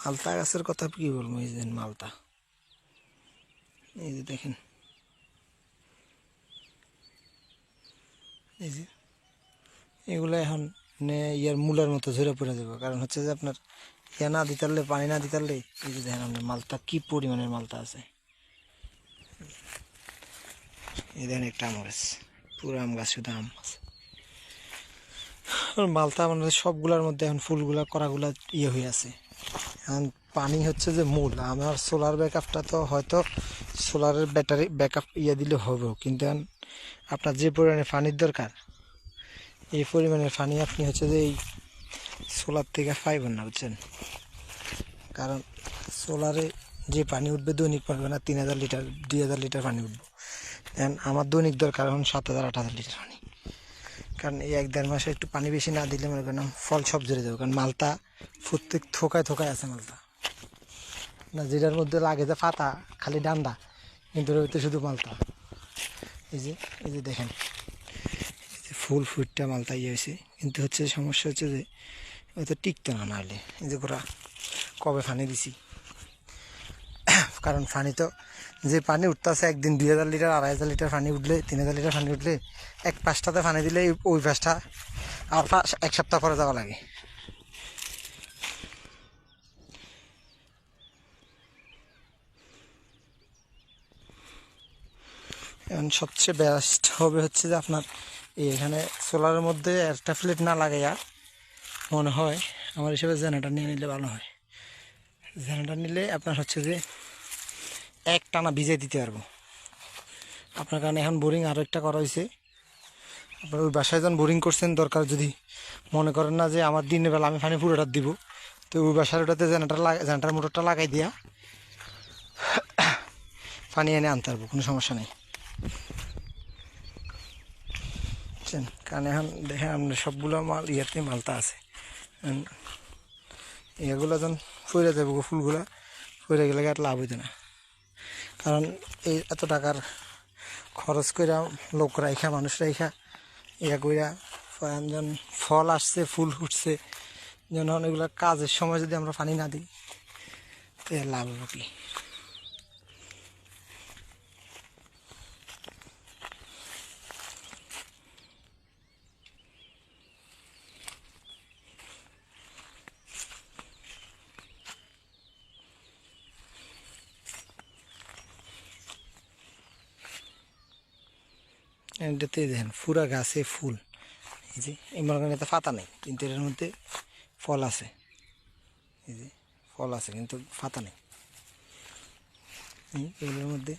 মালতা গাছের কথা কি বলবো, এই যে মালতা, এই যে দেখেন, এই যে এগুলো এখন ইয়ার মূলার মতো ঝরে পড়ে যাবে। কারণ হচ্ছে যে আপনার ইয়া না দিতে পারলে, পানি না দিতে পারলে, এই যে দেখেন আপনার মালতা কি পরিমাণের মালতা আছে। এই দেখেন একটা আম গাছ, পুরো আম গাছ, শুধু আম আছে। মালতা আমাদের সবগুলোর মধ্যে এখন ফুলগুলা করাগুলা ইয়ে হয়ে আছে। এখন পানি হচ্ছে যে মূল। আমার সোলার ব্যাকআপটা তো হয়তো সোলারের ব্যাটারি ব্যাকআপ ইয়ে দিলে হবে, কিন্তু এখন আপনার যে পরিমাণে পানির দরকার, এই পরিমাণের পানি আপনি হচ্ছে যে এই সোলার থেকে পাইবেন না, বুঝছেন। কারণ সোলারে যে পানি উঠবে দৈনিক পারবে না, 3000 লিটার 2000 লিটার পানি উঠবে। এখন আমার দৈনিক দরকার এখন 7000 8000 লিটার পানি। কারণ এই 1-1.5 মাসে একটু পানি বেশি না দিলে মনে করেন ফল সব ঝরে যাবে। কারণ মালতা প্রত্যেক থোকায় থোকায় আছে মালতা, না যেটার মধ্যে লাগে যে পাতা খালি ডান্ডা, কিন্তু ওইতে শুধু মালতা। এই যে এই যে দেখেন, এই যে ফুল ফুটটা মালতা ইয়ে হয়েছে, কিন্তু হচ্ছে সমস্যা হচ্ছে যে হয়তো টিকতো না। নাহলে এই যে ওরা কবে পানি দিছি, কারণ পানি তো যে পানি উঠতেছে একদিন 2000 লিটার 2500 লিটার পানি উঠলে, 3000 লিটার পানি উঠলে, এক পাঁচটাতে পানি দিলে ওই পাঁচটা আর 1 সপ্তাহ পরে যাওয়া লাগে। এখন সবচেয়ে বেস্ট হবে হচ্ছে যে আপনার এখানে সোলারের মধ্যে একটা প্লেট না লাগাইয়া মনে হয় আমার হিসেবে জেনারেটর নিয়ে নিলে ভালো হয়। জেনারেটর নিলে আপনার হচ্ছে যে এক টানা ভিজে দিতে পারবো আপনার। কারণে এখন বোরিং আরও একটা করা হয়েছে। আপনার ওই বাসায় যখন বোরিং করছেন, দরকার যদি মনে করেন না যে আমার দিনের বেলা আমি পানি পুরোটা দিব, তো ওই বাসার ওটাতে জেনারেটর মোটরটা লাগাই দিয়া পানি এনে আনতে পারবো, কোনো সমস্যা নেই, বুঝছেন। কারণ এখন দেখেন আপনার সবগুলো মাল ইয়াতে মালতা আছে। এগুলো যখন ফুরে যাবো, ফুলগুলা ফুরে গেলে আর লাভ হইতো না। কারণ এই এত টাকার খরচ কইরা লোক রাইখা, মানুষ রাইখা ইয়া কইরা যখন ফল আসছে, ফুল ফুটছে, যখন এগুলো কাজের সময় যদি আমরা পানি না দিই, তো লাভ হবে কি। এটাতে দেখেন পুরা গাছে ফুল, এই যে এমন তো পাতা নেই, কিন্তু এর মধ্যে ফল আছে। এই যে ফল আছে কিন্তু পাতা নেই, এগুলোর মধ্যে